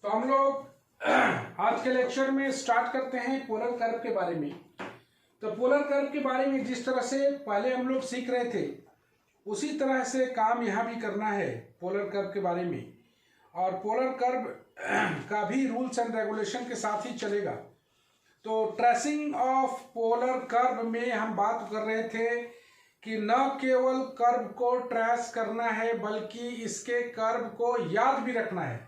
तो हम लोग आज के लेक्चर में स्टार्ट करते हैं पोलर कर्व के बारे में। तो पोलर कर्व के बारे में जिस तरह से पहले हम लोग सीख रहे थे उसी तरह से काम यहाँ भी करना है पोलर कर्व के बारे में, और पोलर कर्व का भी रूल्स एंड रेगुलेशन के साथ ही चलेगा। तो ट्रेसिंग ऑफ पोलर कर्व में हम बात कर रहे थे कि न केवल कर्व को ट्रेस करना है बल्कि इसके कर्व को याद भी रखना है,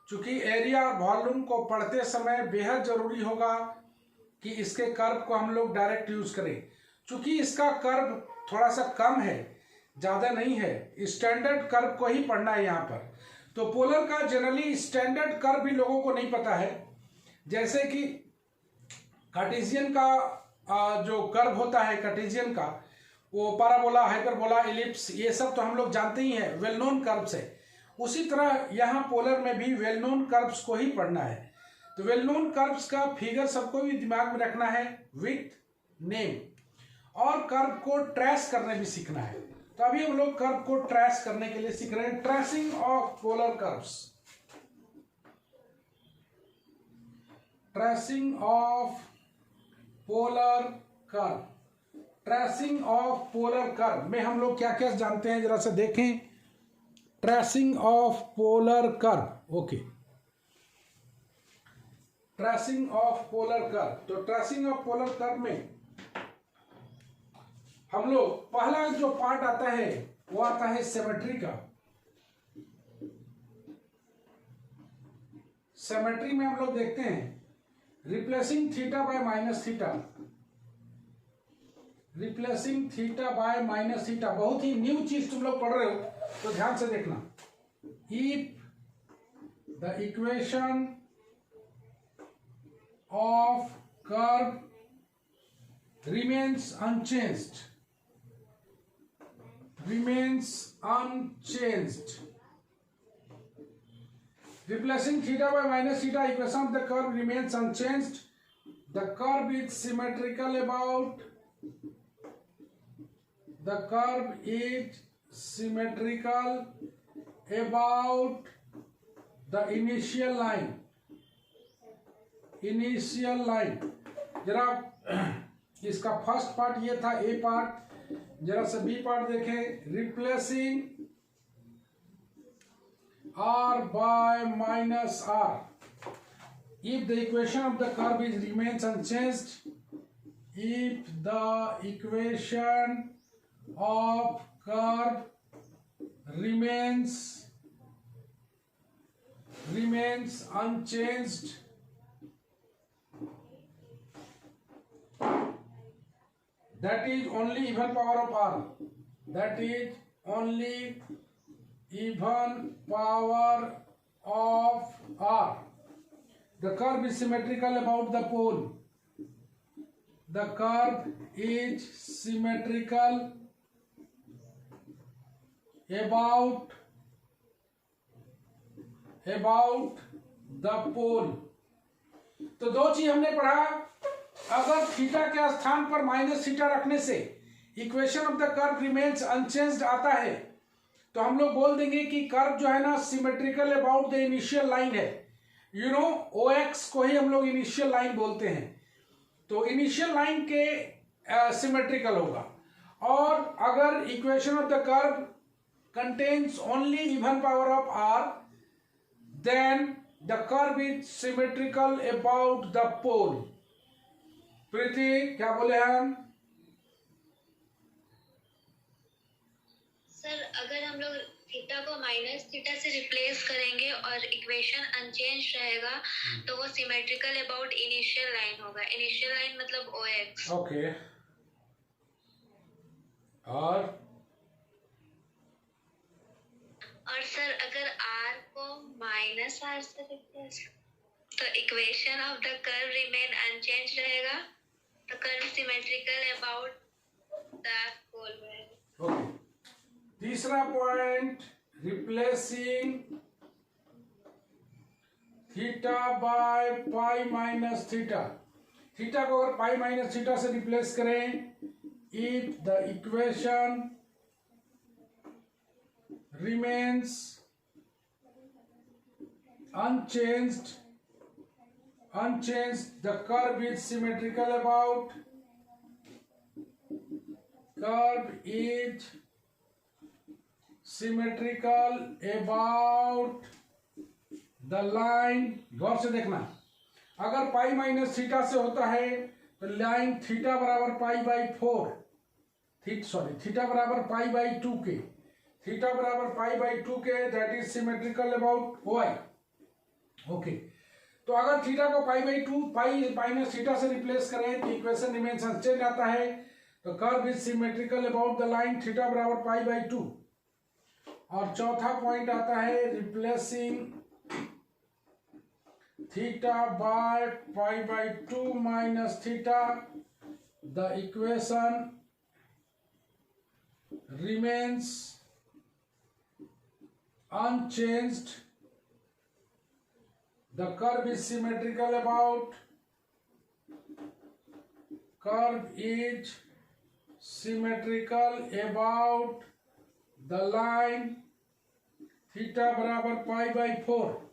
क्योंकि एरिया और वॉल्यूम को पढ़ते समय बेहद जरूरी होगा कि इसके कर्व को हम लोग डायरेक्ट यूज करें। क्योंकि इसका कर्व थोड़ा सा कम है, ज़्यादा नहीं है, स्टैंडर्ड कर्व को ही पढ़ना है यहाँ पर। तो पोलर का जनरली स्टैंडर्ड कर्व भी लोगों को नहीं पता है, जैसे कि कार्टेशियन का जो कर्व होता है कार्टेशियन का, वो पैराबोला, हाइपरबोला, एलिप्स, ये सब तो हम लोग जानते ही हैं, वेल नोन कर्व्स है। उसी तरह यहाँ पोलर में भी वेल नोन कर्व्स को ही पढ़ना है। तो वेल नोन कर्व्स का फिगर सबको भी दिमाग में रखना है विथ नेम, और कर्व को ट्रेस करने भी सीखना है। तो अभी हम लोग कर्व को ट्रेस करने के लिए सीख रहे हैं, tracing of polar curves. Tracing of polar curve, tracing of polar curve में हम लोग क्या क्या जानते हैं जरा से देखें। Tracing of polar curve, okay, tracing of polar curve. तो ट्रेसिंग ऑफ पोलर कर्व में हम लोग पहला जो पार्ट आता है वो आता है सिमेट्री का। सिमेट्री में हम लोग देखते हैं replacing theta bye minus theta, replacing theta bye minus theta, बहुत ही न्यू चीज तुम लोग पढ़ रहे हो तो ध्यान से देखना। If the equation of curve remains unchanged, replacing theta by minus theta, equation of the curve remains unchanged. The curve is symmetrical about the initial line. जरा इसका फर्स्ट पार्ट ये था, ए पार्ट, जरा सा बी पार्ट देखें। Replacing r by minus r if the equation of the curve remains unchanged, if the equation of curve remains unchanged, that is only even power of r, that is only even power of r. The curve is symmetrical about the pole. The curve is symmetrical about the pole. तो दो चीज हमने पढ़ा। अगर theta के स्थान पर minus theta रखने से equation of the curve remains unchanged आता है, तो हम लोग बोल देंगे कि कर्व जो है ना symmetrical about the initial line है। यू नो ओ एक्स को ही हम लोग इनिशियल लाइन बोलते हैं। तो इनिशियल लाइन के सिमेट्रिकल होगा। और अगर equation of the curve contains only even power of r, then the curve is symmetrical about the pole. Preeti क्या बोले हम? सर अगर हम लोग थीटा को माइनस थीटा से रिप्लेस करेंगे और इक्वेशन अनचेंज रहेगा तो वो सिमेट्रिकल अबाउट इनिशियल लाइन होगा। इनिशियल लाइन मतलब ओ एक्स। ओके, और सर अगर आर को माइनस आर से रिप्लेस तो equation of the curve remain unchanged रहेगा, तो curve symmetrical about the pole okay. ओके। तीसरा point, replacing theta by pi minus theta. Theta को अगर पाई माइनस थीटा से रिप्लेस करें, if the equation remains unchanged, the curve is symmetrical about, curve is symmetrical about the line। गौर से देखना, अगर pi minus theta से होता है तो लाइन थीटा बराबर पाई बाई 4, थीटा बराबर पाई बाई 2 के, थीटा बराबर पाई बाई 2 के, that is symmetrical about Y. Okay, तो अगर थीटा को pi by 2 pi minus theta से रिप्लेस करें तो इक्वेशन रिमेन्स अनचेंज आता है। तो curve is symmetrical about the line theta बराबर पाई बाई 2। और चौथा पॉइंट आता है replacing theta by pi by 2 minus theta, the equation remains unchanged, the curve is symmetrical about, curve is symmetrical about the line theta बराबर pi by 4।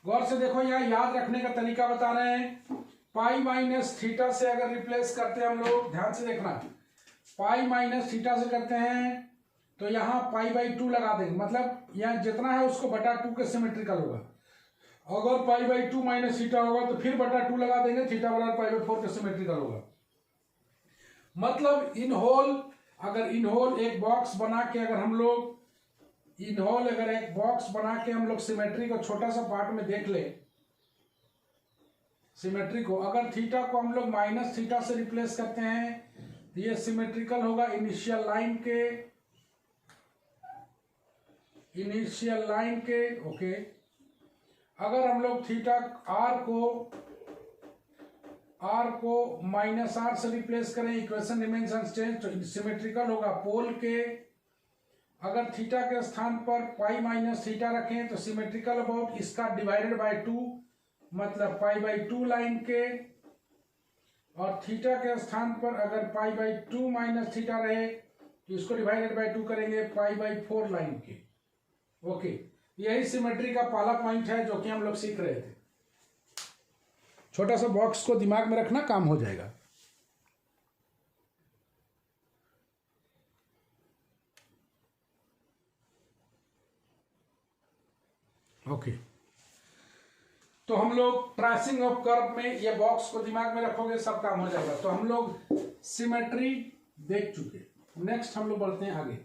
गौर से देखो, यहाँ याद रखने का तरीका बता रहे हैं। पाई माइनस थीटा से अगर रिप्लेस करते हैं हम लोग, ध्यान से देखना, पाई माइनस थीटा से करते हैं तो यहाँ पाई बाई 2 लगा देंगे, मतलब यहाँ जितना है उसको बटा 2 के सिमेट्रिकल होगा। अगर पाई बाई 2 माइनस थीटा होगा तो फिर बटा 2 लगा देंगे, थीटा बराबर पाई बाई 4 के सिमेट्रिकल होगा। मतलब इन होल, अगर इन होल एक बॉक्स बना के अगर हम लोग हम लोग सिमेट्री को छोटा सा पार्ट में देख ले, सिमेट्री को अगर थीटा को हम लोग माइनस थीटा से रिप्लेस करते हैं तो ये सिमेट्रिकल होगा इनिशियल लाइन के। ओके, अगर हम लोग थीटा आर को माइनस आर से रिप्लेस करें, इक्वेशन रिमेन्स अनचेंज्ड, तो सिमेट्रिकल होगा पोल के। अगर थीटा के स्थान पर पाई माइनस थीटा रखें तो सिमेट्रिकल अबाउट इसका डिवाइडेड बाय 2, मतलब पाई बाई 2 लाइन के। और थीटा के स्थान पर अगर पाई बाई 2 माइनस थीटा रहे तो इसको डिवाइडेड बाय 2 करेंगे पाई बाई 4 लाइन के। ओके, यही सिमेट्री का पहला पॉइंट है जो कि हम लोग सीख रहे थे। छोटा सा बॉक्स को दिमाग में रखना, काम हो जाएगा। ओके, तो हम लोग ट्रेसिंग ऑफ कर्व में ये बॉक्स को दिमाग में रखोगे, सब काम हो जाएगा। तो हम लोग सिमेट्री देख चुके, नेक्स्ट हम लोग बढ़ते हैं आगे।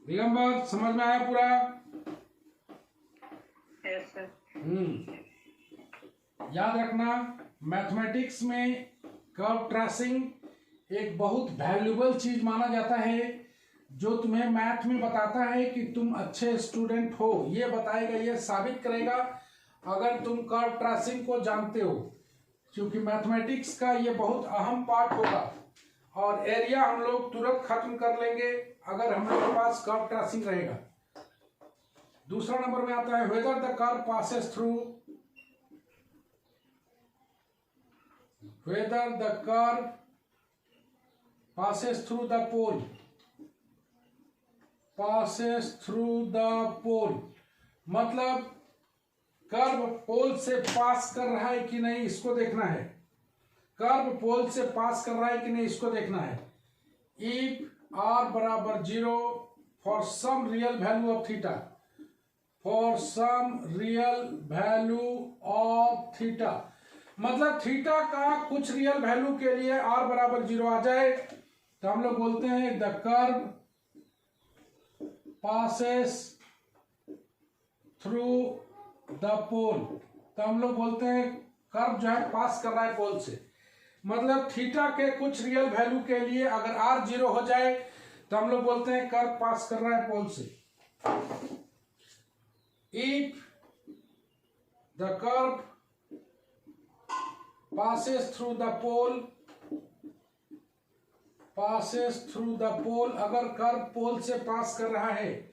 दिगंबर, समझ में आया पूरा? Yes sir. याद रखना, मैथमेटिक्स में कर्व ट्रेसिंग एक बहुत वैल्यूएबल चीज माना जाता है, जो तुम्हें मैथ में बताता है कि तुम अच्छे स्टूडेंट हो। ये बताएगा, ये साबित करेगा अगर तुम कर्व ट्रेसिंग को जानते हो, क्योंकि मैथमेटिक्स का ये बहुत अहम पार्ट होगा। और एरिया हम लोग तुरंत खत्म कर लेंगे अगर हम लोग के पास कर्व ट्रेसिंग रहेगा। दूसरा नंबर में आता है whether the curve passes through, whether the curve passes through the pole, passes through the pole, मतलब कर्व पोल से पास कर रहा है कि नहीं इसको देखना है। कर्व पोल से पास कर रहा है कि नहीं इसको देखना है। इफ r बराबर 0 for some real value of theta, for some real value of theta, मतलब थीटा का कुछ रियल वैल्यू के लिए r बराबर 0 आ जाए तो हम लोग बोलते हैं the curve passes through the pole. तो हम लोग बोलते हैं कर्व जो है पास कर रहा है पोल से, मतलब थीटा के कुछ रियल वैल्यू के लिए अगर r 0 हो जाए तो हम लोग बोलते हैं कर्व पास कर रहा है पोल से। If the curve passes through the pole, passes through the pole, अगर कर्व पोल से पास कर रहा है,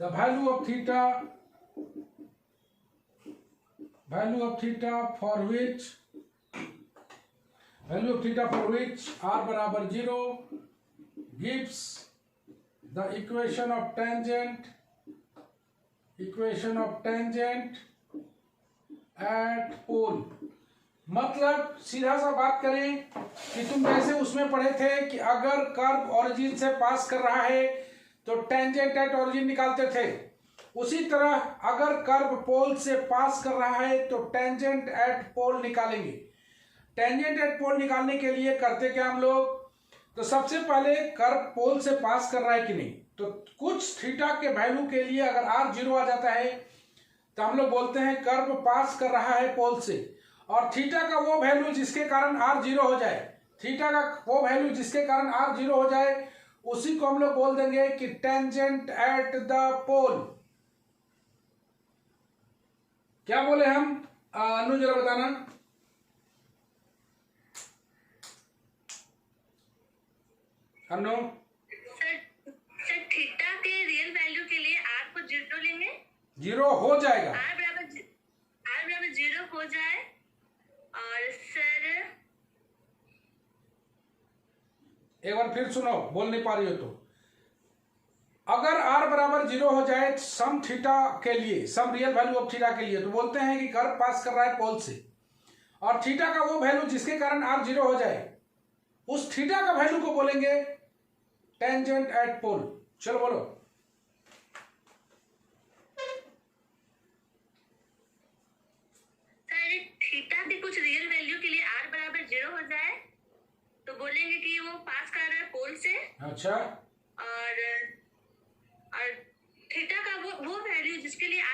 the value of theta for which r बराबर 0 gives the equation of tangent at pole। मतलब सीधा सा बात करें कि तुम जैसे उसमें पढ़े थे कि अगर कर्व ओरिजिन से पास कर रहा है तो टेंजेंट एट ओरिजिन निकालते थे, उसी तरह अगर कर्व पोल से पास कर रहा है तो टेंजेंट एट पोल निकालेंगे। टेंजेंट एट पोल निकालने के लिए करते क्या हम लोग, तो सबसे पहले कर्व पोल से पास कर रहा है कि नहीं, तो कुछ थीटा के वैल्यू के लिए अगर r 0 आ जाता है तो हम लोग बोलते हैं कर्व पास कर रहा है पोल से। और थीटा का वो वैल्यू जिसके कारण r 0 हो जाए, थीटा का वो वैल्यू जिसके कारण r 0 हो जाए, उसी को हम लोग बोल देंगे कि टेंजेंट एट द पोल। क्या बोले हम, अनु जरा बताना। अनु सर थीटा के रियल वैल्यू के लिए r को 0 लेंगे, 0 हो जाएगा, r बराबर 0 हो जाए। और सर एक बार फिर सुनो, बोल नहीं पा रही हो तो, अगर r बराबर 0 हो जाए सम थीटा के लिए, some real value of theta के लिए, तो बोलते हैं कि कर्व पास कर रहा है पोल से। और थीटा का वो वैल्यू जिसके कारण r 0 हो जाए, उस थीटा का वैल्यू को बोलेंगे टेंजेंट एट पोल। चलो बोलो। सर थीटा के कुछ रियल वैल्यू के लिए r बराबर 0 हो जाए तो बोलेंगे कि वो पास कर रहा है पोल से। अच्छा, और थीटा का वो वैल्यू जिसके लिए r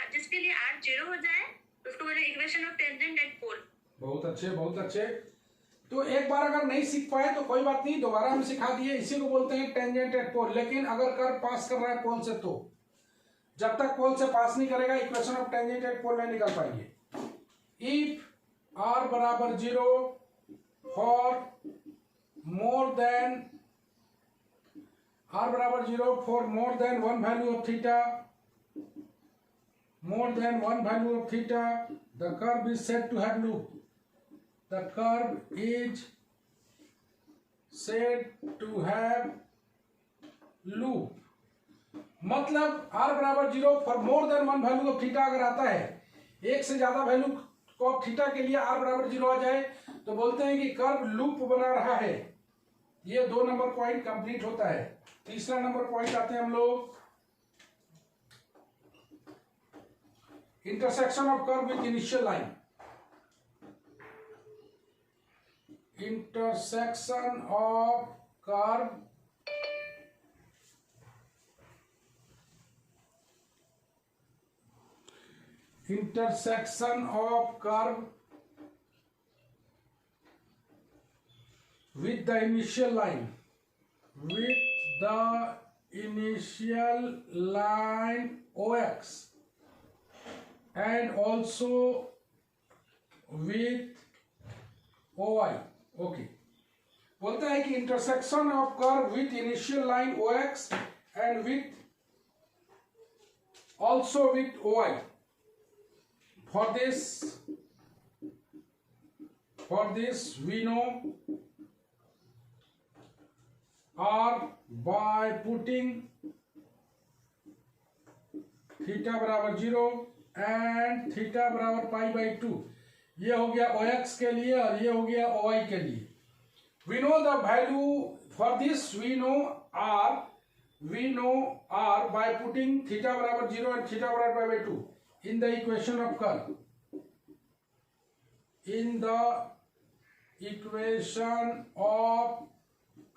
0 हो जाए तो उसको बोलेंगे इक्वेशन ऑफ टेंजेंट एट पोल। बहुत अच्छे बहुत अच्छे। तो एक बार अगर नहीं सीख पाए तो कोई बात नहीं, दोबारा हम सिखा दिए, इसी को बोलते हैं टेंजेंट एट पोल। लेकिन अगर कर्व पास कर रहा है पोल से, तो जब तक पोल से पास नहीं करेगा इक्वेशन ऑफ टेंजेंट एट पोल नहीं निकाल पाएंगे। इफ r बराबर 0 for more than one value of theta, the curve is said to have loop। The curve is said to have loop। मतलब r बराबर 0 for more than one value of theta अगर आता है, एक से ज्यादा value of theta के लिए r बराबर 0 आ जाए तो बोलते हैं कि कर्व लूप बना रहा है। ये 2 नंबर पॉइंट कंप्लीट होता है। तीसरा नंबर पॉइंट आते हैं हम लोग, intersection of curve with initial line. Intersection of curve with the initial line, OX and also with OY। Okay, बोलता है कि intersection of curve with initial line OX and also with OY। For this we know R by putting theta बराबर 0 and theta बराबर π/2। ये हो गया OX के लिए और ये हो गया OY के लिए। We know the value for this, we know R by putting theta बराबर 0 and theta बराबर π/2 in the equation of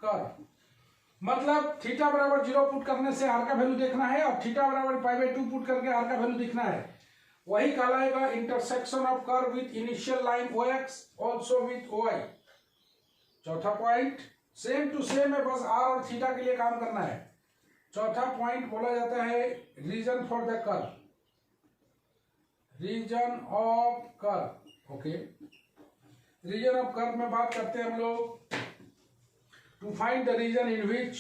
curve। मतलब थीटा बराबर 0 पुट करने से R का वैल्यू देखना है और थीटा बराबर π/2 पुट करके R का वैल्यू दिखना है। वही कहलाएगा intersection of curve with initial line OX also with OY। चौथा पॉइंट सेम टू सेम है, बस R और थीटा के लिए काम करना है। चौथा पॉइंट बोला जाता है region for the curve, region of curve. Okay, region of curve में बात करते हैं हम लोग। To find the region in which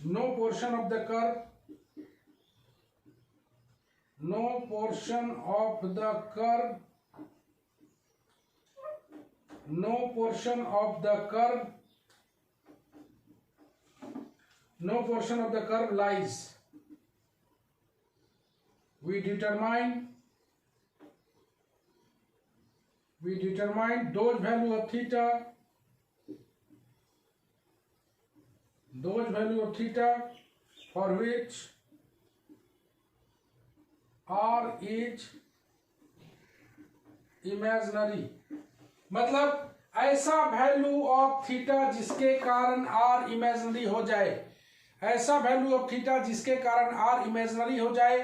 no portion of the curve no portion of the curve, no portion of the curve, no portion of the curve lies. We determine those value of theta, for which r is imaginary. मतलब ऐसा value of theta जिसके कारण r imaginary हो जाए, ऐसा value of theta जिसके कारण r imaginary हो जाए,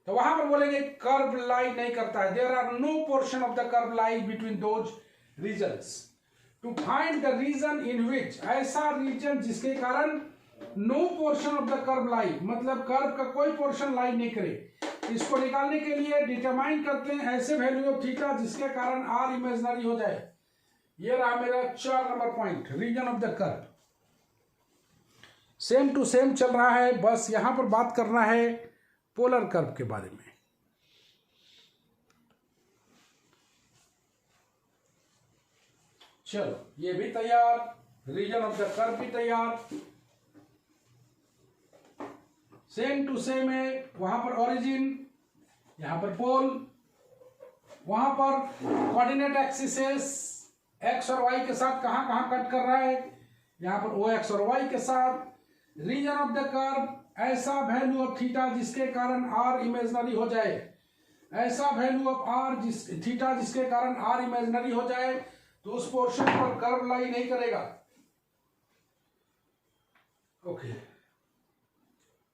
तो वहां पर बोलेंगे कर्व लाई नहीं करता है. There are no portion of the curve lie between those regions. To find the region in which, ऐसा रीजन जिसके कारण no portion of the curve lie, मतलब कर्व का कोई पोर्शन लाई नहीं करे, इसको निकालने के लिए डिटरमाइन करते हैं ऐसे वैल्यू ऑफ थीटा जिसके कारण आर इमेजिनरी हो जाए. ये रहा मेरा 4 number point, region of the curve. Same to same चल रहा है, बस यहां पर बात करना है पोलर कर्व के बारे में. चलो ये भी तैयार, रीजन ऑफ द कर्व भी तैयार. सेम टू सेम है, वहां पर ओरिजिन, यहां पर पोल, वहां पर कोऑर्डिनेट एक्सिसेस एक्स और वाई के साथ कहां कहां कट कर रहा है, यहां पर ओ एक्स और वाई के साथ. रीजन ऑफ द कर्व, ऐसा वैल्यू ऑफ थीटा जिसके कारण आर इमेजिनरी हो जाए, ऐसा वैल्यू ऑफ आर थीटा जिसके कारण आर इमेजिनरी हो जाए, तो उस पोर्शन पर कर्व लाई नहीं करेगा. ओके,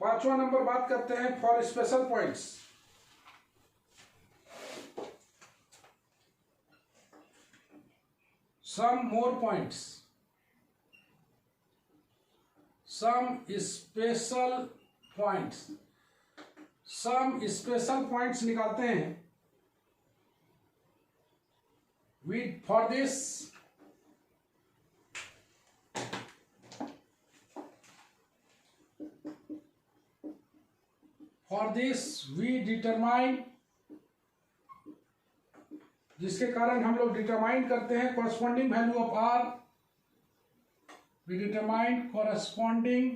5वां नंबर बात करते हैं for special points. Some more points, some special points निकालते हैं. For this we determine, जिसके कारण हम लोग डिटरमाइन करते हैं corresponding value of r. We determine corresponding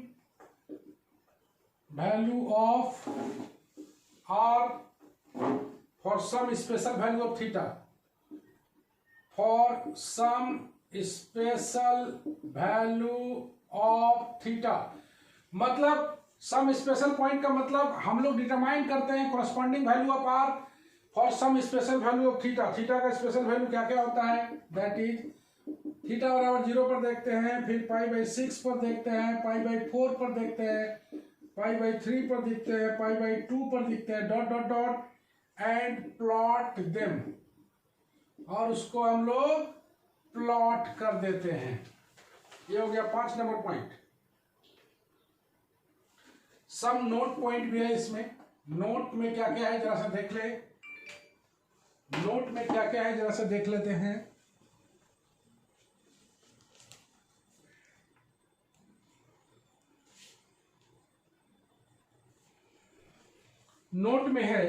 value of r for some special value of theta. For some special value of theta, मतलब some special point का मतलब हम लोग डिटरमाइन करते हैं corresponding value of r for some special value of theta. Theta का special value क्या क्या होता है, दैट इज थीटा बराबर 0 पर देखते हैं, फिर π/6 पर देखते हैं, π/4 पर देखते हैं, π/3 पर देखते हैं, π/2 पर देखते हैं, dot dot dot and plot them, और उसको हम लोग प्लॉट कर देते हैं. ये हो गया 5 नंबर पॉइंट. सम नोट पॉइंट भी है इसमें. नोट में क्या क्या है जरा सा देख ले, नोट में क्या क्या है जरा सा देख लेते हैं. नोट में है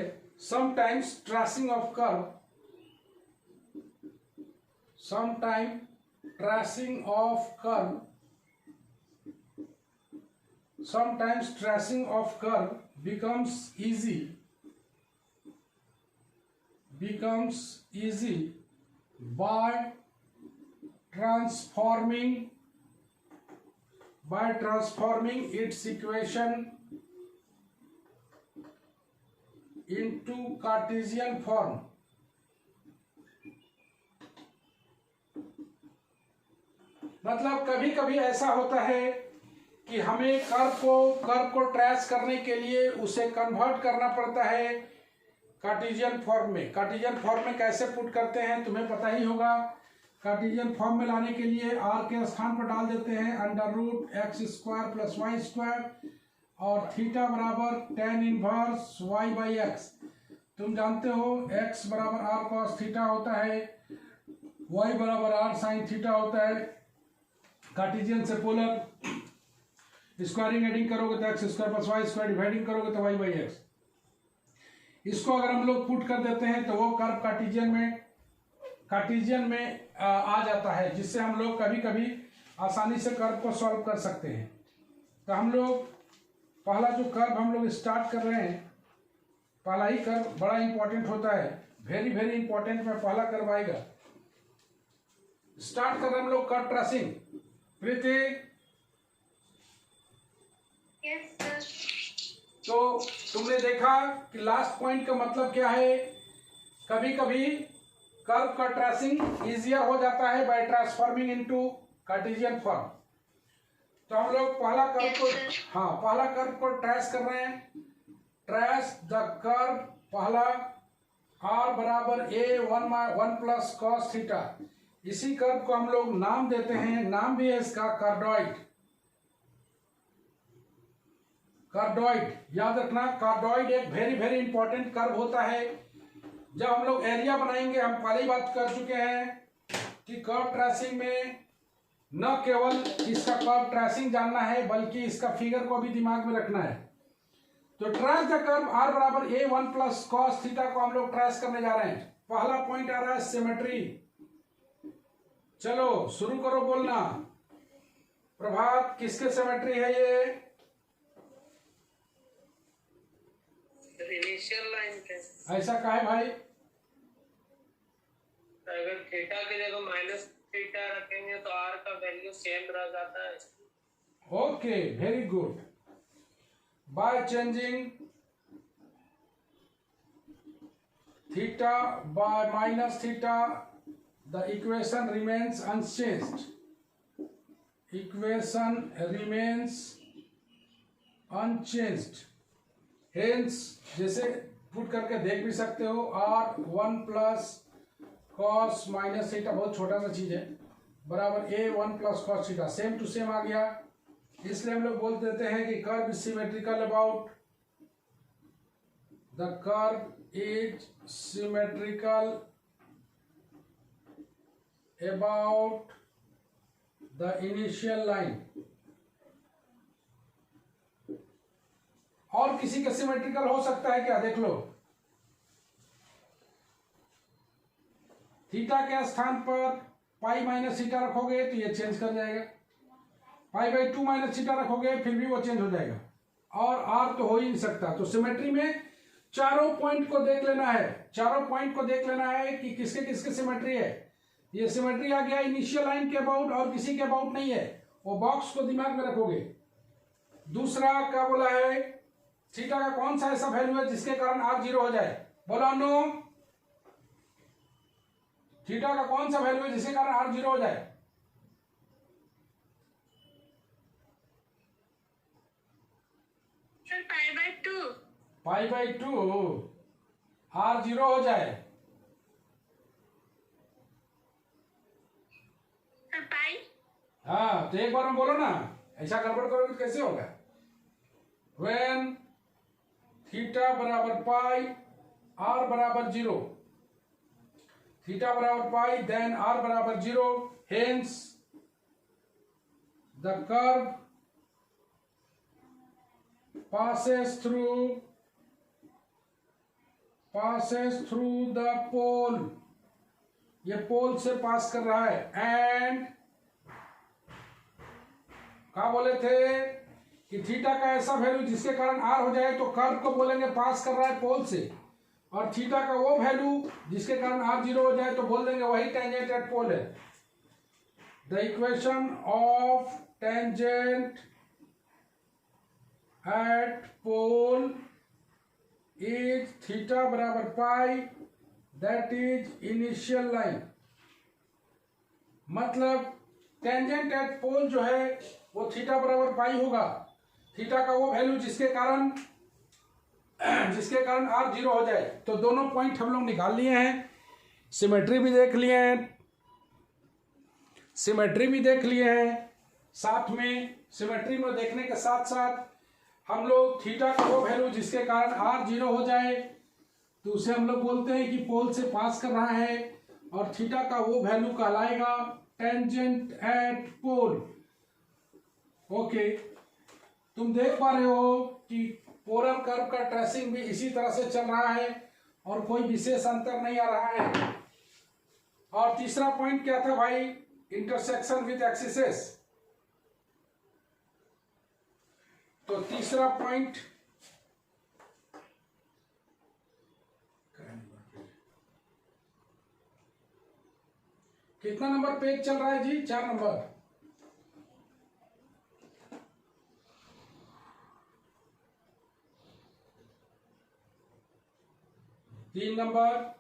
sometimes tracing of curve, sometime tracing of curve, sometimes tracing of curve becomes easy by transforming its equation into Cartesian form. मतलब कभी कभी ऐसा होता है कि हमें कर्व को ट्रेस करने के लिए उसे कन्वर्ट करना पड़ता है कार्टेशियन फॉर्म में. कार्टेशियन फॉर्म में कैसे पुट करते हैं तुम्हें पता ही होगा. कार्टेशियन फॉर्म में लाने के लिए r के स्थान पर डाल देते हैं √x² + y² और थीटा बराबर tan इनवर्स y/x. तुम जानते हो x बराबर r cos थीटा होता है, y बराबर r sin थीटा होता है. कार्टेशियन से पोलर स्क्वायरिंग एडिंग करोगे तो x² + y², डिवाइडिंग करोगे तो y/x. इसको अगर हम लोग पुट कर देते हैं तो वो कर्व कार्टेशियन में आ जाता है, जिससे हम लोग कभी कभी आसानी से कर्व को सॉल्व कर सकते हैं। तो हम लोग पहला जो कर्व हम लोग स्टार्ट कर रहे हैं, पहला ही कर्व बड़ा इंपॉर्टेंट होता है, वेरी वेरी इंपॉर्टेंट में पहला कर्व आएगा। स्टार्ट कर रहे हैं हम लोग कर्व ट्रेसिंग। प्रीति, यस सर। तो तुमने देखा कि लास्ट पॉइंट का मतलब क्या है। कभी कभी कर्व का ट्रेसिंग इजियर हो जाता है bye transforming into Cartesian form. तो हम लोग पहला कर्व को पहला कर्व को ट्रेस कर रहे हैं। ट्रेस द कर्व पहला r बराबर a1 प्लस कॉस थीटा। इसी कर्व को हम लोग नाम देते हैं, नाम भी है इसका कार्डोइड। कार्डोइड याद रखना, कार्डोइड एक वेरी वेरी इंपॉर्टेंट कर्व होता है। जब हम लोग एरिया बनाएंगे, हम पहले ही बात कर चुके हैं कि कर्व ट्रेसिंग में न केवल इसका कर्व ट्रेसिंग जानना है, बल्कि इसका फिगर को भी दिमाग में रखना है। तो ट्रेस द कर्व r बराबर a1 प्लस कॉस थीटा को हम लोग ट्रेस करने जा रहे हैं। पहला पॉइंट आ रहा है सिमेट्री। चलो शुरू करो बोलना। प्रभात, किसके सिमेट्री है ये? इनिशियल लाइन पे। ऐसा का है भाई? अगर थीटा की जगह माइनस थीटा रखेंगे तो r का वैल्यू सेम रह जाता है। Okay, very good. By changing theta by minus theta, the equation remains unchanged. Equation remains unchanged. Hence, जैसे पुट करके देख भी सकते हो, r1 plus cos minus theta, बहुत छोटा सा चीज है, बराबर a1 plus cos theta, same to same आ गया। इसलिए हम लोग बोल देते हैं कि curve is symmetrical about the curve is symmetrical about the initial line. और किसी का सिमेट्रिकल हो सकता है क्या? देख लो, थीटा के स्थान पर पाई माइनस थीटा रखोगे तो ये चेंज कर जाएगा, पाई बाई 2 माइनस थीटा रखोगे फिर भी वो चेंज हो जाएगा, और आर तो हो ही नहीं सकता। तो सिमेट्री में चारों पॉइंट को देख लेना है, चारों पॉइंट को देख लेना है कि किसके किसके सिमेट्री है। ये सिमेट्री आ गया इनिशियल लाइन के अबाउट, और किसी के अबाउट नहीं है, वो बॉक्स को दिमाग में रखोगे। दूसरा क्या बोला है? थीटा का कौन सा ऐसा वैल्यू है जिसके कारण आर 0 हो जाए? बोलो अनु, थीटा का कौन सा वैल्यू है जिसके कारण आर 0 हो जाए? Sir pi by 2। Pi by 2 R 0 हो जाए। Sir pi. हाँ, तो एक बार में बोलो ना, ऐसा गड़बड़ करोगे तो कैसे होगा? व्हेन थीटा बराबर पाई, आर बराबर 0, थीटा बराबर पाई, देन आर बराबर 0, hence the curve passes through the pole, ये पोल से पास कर रहा है। एंड क्या बोले थे कि थीटा का ऐसा वैल्यू जिसके कारण आर हो जाए, तो कर्व को बोलेंगे पास कर रहा है पोल से, और थीटा का वो वैल्यू जिसके कारण आर 0 हो जाए तो बोल देंगे वही टेंजेंट एट पोल है। The equation of tangent at pole is theta बराबर pi, that is initial line. मतलब टेंजेंट एट पोल जो है वो थीटा बराबर पाई होगा, थीटा का वो वैल्यू जिसके कारण आर 0 हो जाए। तो दोनों पॉइंट हम लोग निकाल लिए हैं, सिमेट्री भी देख लिए हैं, साथ में सिमेट्री में देखने के साथ साथ हम लोग थीटा का वो वैल्यू जिसके कारण आर 0 हो जाए तो उसे हम लोग बोलते हैं कि पोल से पास कर रहा है, और थीटा का वो वैल्यू कहलाएगा टेंजेंट एट पोल। ओके, तुम देख पा रहे हो कि पोलर कर्व का ट्रेसिंग भी इसी तरह से चल रहा है और कोई विशेष अंतर नहीं आ रहा है। और तीसरा पॉइंट क्या था भाई, इंटरसेक्शन विद एक्सिसेस। तो तीसरा पॉइंट कितना नंबर पेज चल रहा है जी? 4 number. 3 number,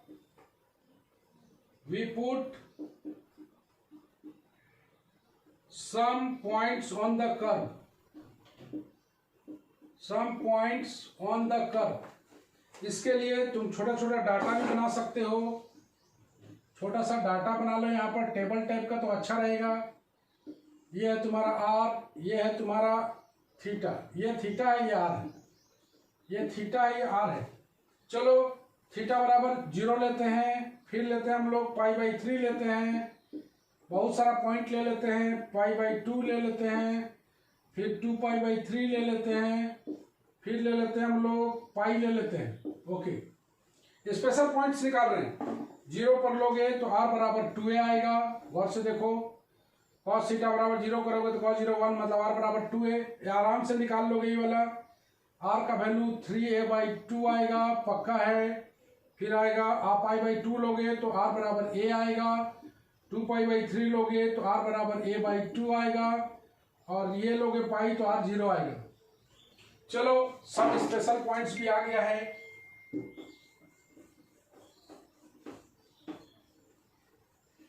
we put some points on the curve. Some points on the curve. इसके लिए तुम छोटा छोटा डाटा भी बना सकते हो। छोटा सा डाटा बना लो यहाँ पर, टेबल टाइप का, तो अच्छा रहेगा। ये है तुम्हारा आर, ये है तुम्हारा थीटा, ये थीटा है, ये आर है, ये थीटा है, ये आर है। चलो थीटा बराबर 0 लेते हैं, फिर लेते हैं हम लोग π/3 लेते हैं, बहुत सारा पॉइंट ले लेते हैं, π/2 ले लेते हैं, फिर 2π/3 ले लेते हैं, फिर ले लेते हैं हम लोग पाई ले लेते हैं। ओके, स्पेशल पॉइंट्स निकाल रहे हैं। 0 पर लोगे तो r बराबर 2a आएगा। गौर से देखो, cos थीटा बराबर 0 करोगे तो cos 0 1, मतलब r बराबर 2a। ये आराम से निकाल लोगे ये वाला। r का वैल्यू 3a/2 आएगा, पक्का है। फिर आएगा आप π/2 लोगे तो r बराबर a आएगा, 2π/3 लोगे तो r बराबर a/2 आएगा, और ये लोगे पाई तो r 0 आएगा। चलो सब स्पेशल पॉइंट्स भी आ गया है।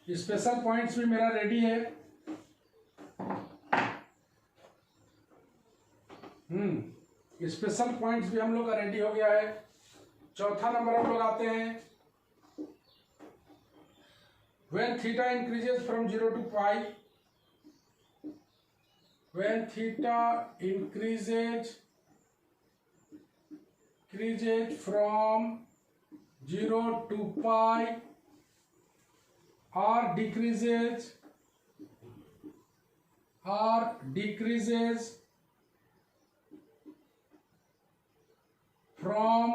स्पेशल पॉइंट्स भी मेरा रेडी है। स्पेशल पॉइंट्स भी हम लोग का रेडी हो गया है। चौथा नंबर हम लोग आते हैं, when theta increases from 0 to pi, when theta increases from 0 to pi, r decreases from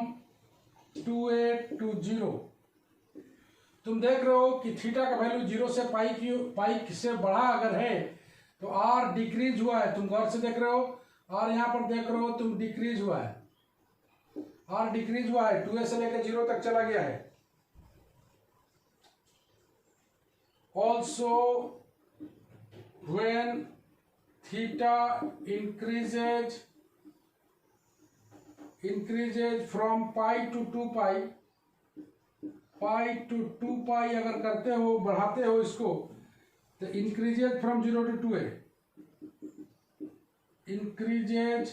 2a to 0। तुम देख रहे हो कि थीटा का वैल्यू 0 से पाई से बढ़ा अगर है तो r डिक्रीज हुआ है। तुम गौर से देख रहे हो, और यहाँ पर देख रहे हो तुम डिक्रीज हुआ है, r डिक्रीज हुआ है, 2a से लेकर 0 तक चला गया है। Also when theta increases from pi to 2pi, pi to 2pi अगर करते हो, बढ़ाते हो इसको, तो increases from 0 to 2a, increases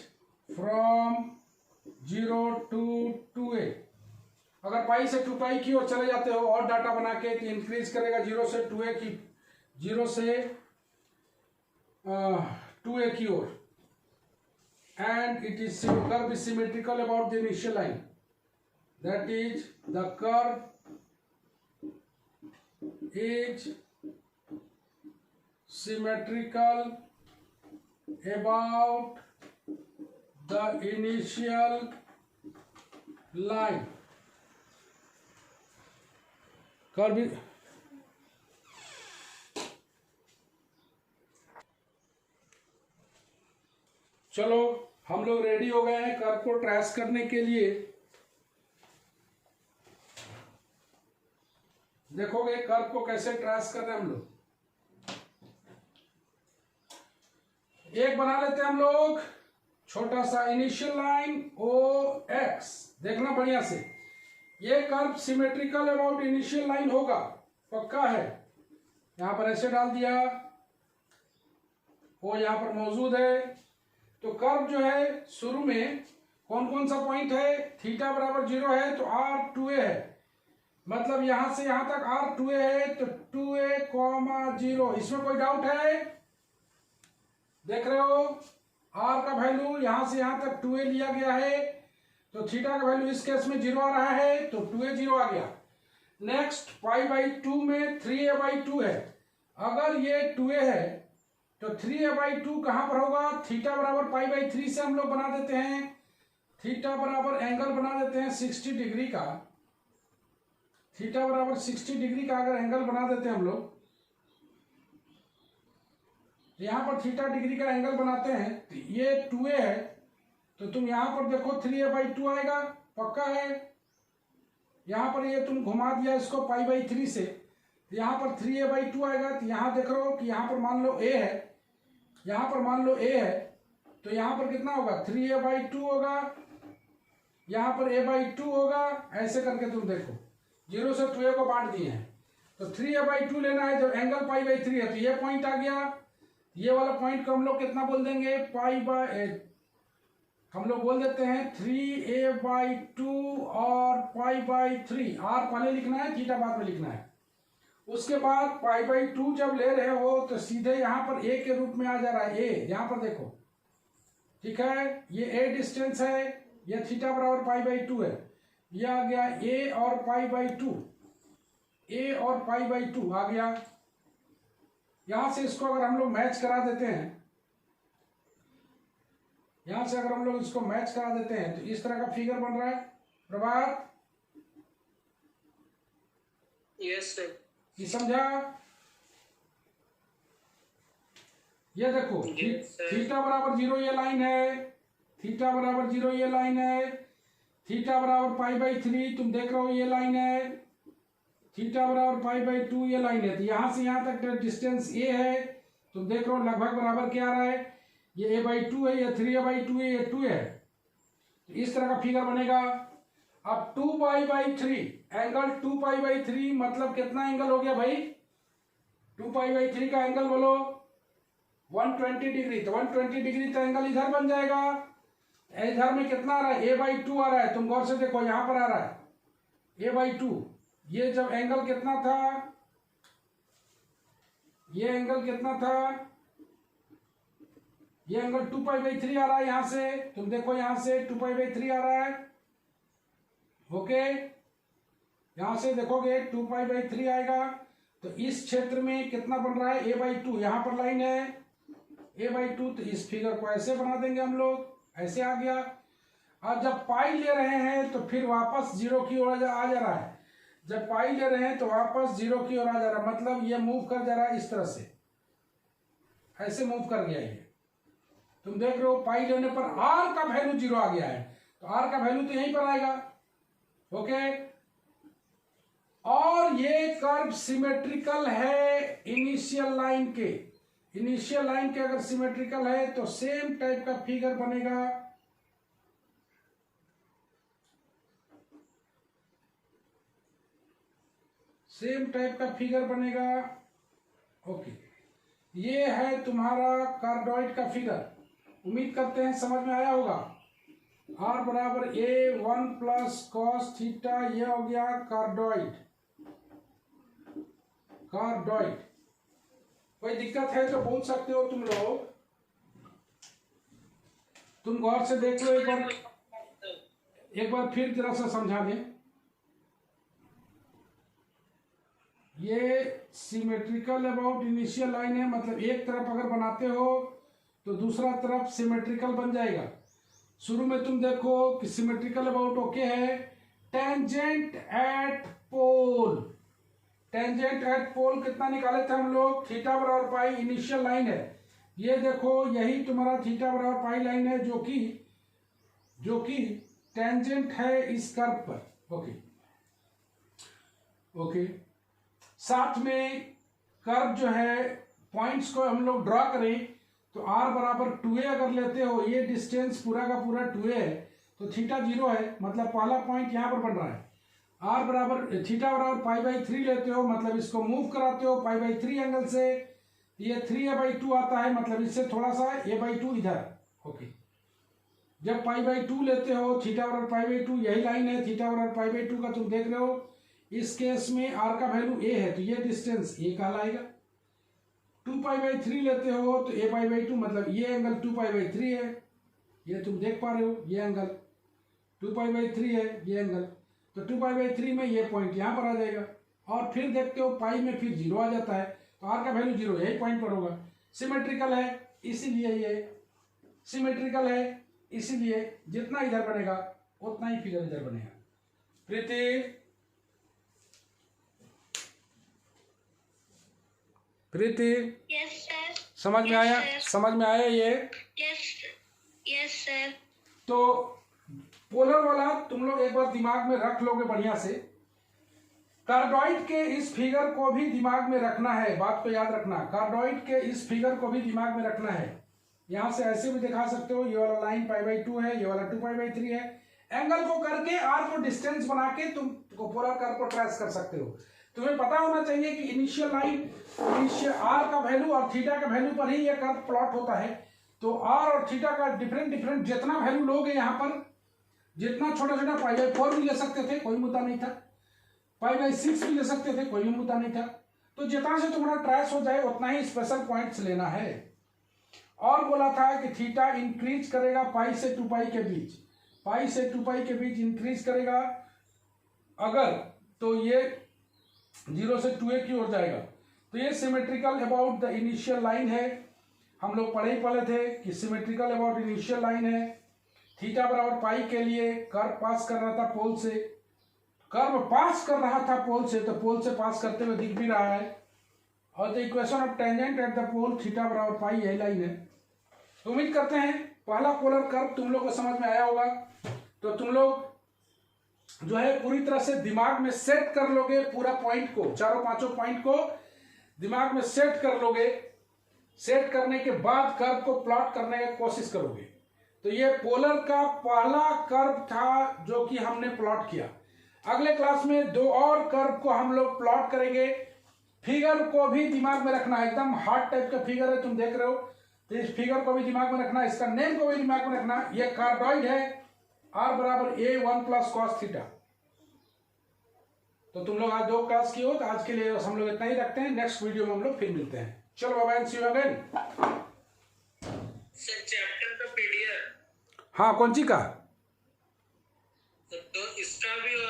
from 0 to 2a। अगर पाई से 2pi की ओर चले जाते हो और डाटा बना के, तो इंक्रीज करेगा 0 से 2a की, 0 से 2a की ओर। And it is curve is symmetrical about the initial line, that is the curve is symmetrical about the initial line। Curve चलो हम लोग रेडी हो गए हैं कर्व को ट्रेस करने के लिए। देखोगे कर्व को कैसे ट्रेस कर रहे हैं हम लोग। एक बना लेते हैं हम लोग छोटा सा इनिशियल लाइन OX। देखना बढ़िया से, ये curve symmetrical about initial line होगा, पक्का है। यहां पर ऐसे डाल दिया, वो यहां पर मौजूद है। तो कर्व जो है शुरू में कौन कौन सा पॉइंट है, थीटा बराबर 0 है तो r 2a है, मतलब यहां से यहां तक r 2a है, तो 2a, 0। इसमें कोई डाउट है? देख रहे हो r का वैल्यू यहां से यहां तक 2a लिया गया है, तो थीटा का वैल्यू इस केस में 0 आ रहा है, तो 2a 0 आ गया। नेक्स्ट π/2 में 3a/2 है। अगर ये 2a है तो 3a/2 कहां पर होगा, थीटा बराबर π/3 से हम लोग बना देते हैं। थीटा बराबर एंगल बना देते हैं 60 डिग्री का। थीटा बराबर 60 डिग्री का अगर एंगल बना देते हैं हम लोग, यहाँ पर थीटा डिग्री का एंगल बनाते हैं तो ये 2a है, तो तुम यहाँ पर देखो 3a/2 आएगा, पक्का है। यहाँ पर ये तुम घुमा दिया इसको π/3 से, तो यहाँ पर 3a/2 आएगा। तो यहाँ देख रहे हो कि यहाँ पर मान लो a है, यहाँ पर मान लो a है, तो यहाँ पर कितना होगा 3a/2 होगा, यहाँ पर a/2 होगा। ऐसे करके तुम देखो 0 से 2a को बांट दिए हैं, तो 3a/2 लेना है। जब एंगल π/3 है तो ये पॉइंट आ गया, ये वाला पॉइंट को हम लोग कितना बोल देंगे हम लोग बोल देते हैं 3a/2 और π/3। r पहले लिखना है, थीटा बाद में लिखना है। उसके बाद π/2 जब ले रहे हो तो सीधे यहाँ पर a के रूप में आ जा रहा है। a यहाँ पर देखो, ठीक है, ये a डिस्टेंस है, ये थीटा बराबर π/2 है, ये आ गया a और π/2, a और π/2 आ गया। यहां से इसको अगर हम लोग मैच करा देते हैं, यहां से अगर हम लोग इसको मैच करा देते हैं तो इस तरह का फिगर बन रहा है। प्रभात, यस सर, ये समझा? ये देखो थीटा बराबर 0 ये लाइन है, थीटा बराबर 0 ये लाइन है, थीटा बराबर π/3 तुम देख रहे हो ये लाइन है, थीटा बराबर π/2 ये लाइन है। तो यहां से यहां तक डिस्टेंस a है, तुम देख रहे हो लगभग बराबर क्या आ रहा है, ये a/2 है, ये 3a/2 है, ये 2 है। तो इस तरह का फिगर बनेगा। अब 2π/3 एंगल 2π/3 मतलब कितना एंगल हो गया भाई? 2π/3 का एंगल बोलो 120 डिग्री। तो 120 डिग्री तो एंगल इधर बन जाएगा। इधर में कितना आ रहा है? a/2 आ रहा है, तुम गौर से देखो यहां पर आ रहा है a/2। ये जब एंगल कितना था, ये एंगल कितना था, ये एंगल 2π/3 आ रहा है। यहां से तुम देखो, यहां से 2π/3 आ रहा है, ओके। यहां से देखोगे 2π/3 आएगा। तो इस क्षेत्र में कितना बन रहा है? a/2। यहां पर लाइन है a/2, तो इस फिगर को ऐसे बना देंगे हम लोग, ऐसे आ गया। और जब पाई ले रहे हैं तो फिर वापस 0 की ओर आ जा रहा है। जब पाई ले रहे हैं तो वापस 0 की ओर आ जा रहा है, मतलब ये मूव कर जा रहा है इस तरह से, ऐसे मूव कर गया ये। तुम देख रहे हो पाई लेने पर r का वैल्यू 0 आ गया है, तो r का वैल्यू तो यहीं पर आएगा, ओके। और ये कर्व सिमेट्रिकल है इनिशियल लाइन के। इनिशियल लाइन के अगर सिमेट्रिकल है तो सेम टाइप का फिगर बनेगा। सेम टाइप का फिगर बनेगा, ओके। ये है तुम्हारा कार्डोइड का फिगर। उम्मीद करते हैं समझ में आया होगा। r बराबर a1 प्लस कॉस थीटा, ये हो गया कार्डोइड। कार्डोइड कोई दिक्कत है तो पूछ सकते हो तुम लोग। तुम गौर से देख लो, एक बार फिर जरा सा समझा दें। ये सिमेट्रिकल अबाउट इनिशियल लाइन है, मतलब एक तरफ अगर बनाते हो तो दूसरा तरफ सिमेट्रिकल बन जाएगा। शुरू में तुम देखो कि सिमेट्रिकल अबाउट ओके है। Tangent at pole, tangent at pole कितना निकाले थे हम लोग? थीटा बराबर पाई, इनिशियल लाइन है। ये देखो यही तुम्हारा थीटा बराबर पाई लाइन है जो कि टेंजेंट है इस कर्व पर, ओके ओके। साथ में कर्व जो है पॉइंट्स को हम लोग ड्रॉ करें तो r बराबर 2a अगर लेते हो, ये डिस्टेंस पूरा का पूरा 2a है, तो थीटा 0 है, मतलब पहला पॉइंट यहां पर बन रहा है। r बराबर थीटा बराबर π/3 लेते हो, मतलब इसको मूव कराते हो π/3 एंगल से, ये 3a/2 आता है, मतलब इससे थोड़ा सा a/2 इधर, ओके। जब π/2 लेते हो, थीटा बराबर π/2, यही लाइन है थीटा बराबर π/2 का, तुम देख रहे हो। इस केस में r का वैल्यू a है, तो ये डिस्टेंस a कहलाएगा। 2π/3 लेते हो तो a/2, मतलब ये एंगल 2π/3 है, ये तुम देख पा रहे हो, ये एंगल 2π/3 है, ये एंगल। तो 2π/3 में ये पॉइंट यहाँ पर आ जाएगा। और फिर देखते हो पाई में फिर 0 आ जाता है, तो r का वैल्यू 0 यही पॉइंट पर होगा। सिमेट्रिकल है, इसीलिए ये सिमेट्रिकल है। इसीलिए जितना इधर बनेगा उतना ही फिगर इधर बनेगा। प्रीति यस सर। समझ में आया? समझ में आया ये? Yes sir. तो पोलर वाला तुम लोग एक बार दिमाग में रख लोगे बढ़िया से। कार्डोइड के इस फिगर को भी दिमाग में रखना है, बात को याद रखना। कार्डोइड के इस फिगर को भी दिमाग में रखना है। यहां से ऐसे भी दिखा सकते हो, ये वाला लाइन π/2 है, ये वाला 2π/3 है। एंगल को करके आर को डिस्टेंस बना के तुम पोलर कर्व को ट्रेस कर सकते हो। तुम्हें पता होना चाहिए कि इनिशियल लाइन, इनिशियल आर का वैल्यू और थीटा का वैल्यू पर ही ये कर्व प्लॉट होता है। तो आर और थीटा का डिफरेंट जितना वैल्यू लोगे यहाँ पर, जितना छोटा छोटा π/4 भी ले सकते थे, कोई मुद्दा नहीं था। π/6 भी ले सकते थे, कोई मुद्दा नहीं था। तो जितना से तुम्हारा ट्रेस हो जाए उतना ही स्पेशल पॉइंट्स लेना है। और बोला था कि थीटा इंक्रीज करेगा पाई से 2π के बीच, पाई से 2π के बीच इंक्रीज करेगा अगर, तो ये 0 से 2a की ओर जाएगा। तो ये symmetrical about the initial line है। हम लोग पढ़े थे कि सिमेट्रिकल अबाउट इनिशियल लाइन है। थीटा बराबर पाई के लिए कर्व पास कर रहा था पोल से, कर्व पास कर रहा था पोल से, तो पोल से पास करते हुए दिख भी रहा है। और the equation of tangent at the pole theta बराबर पाई, यही लाइन है। तो उम्मीद करते हैं पहला पोलर कर्व तुम लोग को समझ में आया होगा। तो तुम लोग जो है पूरी तरह से दिमाग में सेट कर लोगे, पूरा पॉइंट को, चारों पांचों पॉइंट को दिमाग में सेट कर लोगे। सेट करने के बाद कर्व को प्लॉट करने की कोशिश करोगे। तो ये पोलर का पहला कर्व था जो कि हमने प्लॉट किया। अगले क्लास में दो और कर्व को हम लोग प्लॉट करेंगे। फिगर को भी दिमाग में रखना है, एकदम हार्ड टाइप का फिगर है, तुम देख रहे हो। तो इस फिगर को भी दिमाग में रखना, इसका नेम को भी दिमाग में रखना। ये कार्डोइड है, r बराबर a1 प्लस कॉस थीटा। तो तुम लोग आज 2 क्लास की हो, तो आज के लिए हम लोग इतना ही रखते हैं। नेक्स्ट वीडियो में हम लोग फिर मिलते हैं। चलो bye bye, see you again. Sir chapter का पीडीएफ, हाँ, कौन सी का?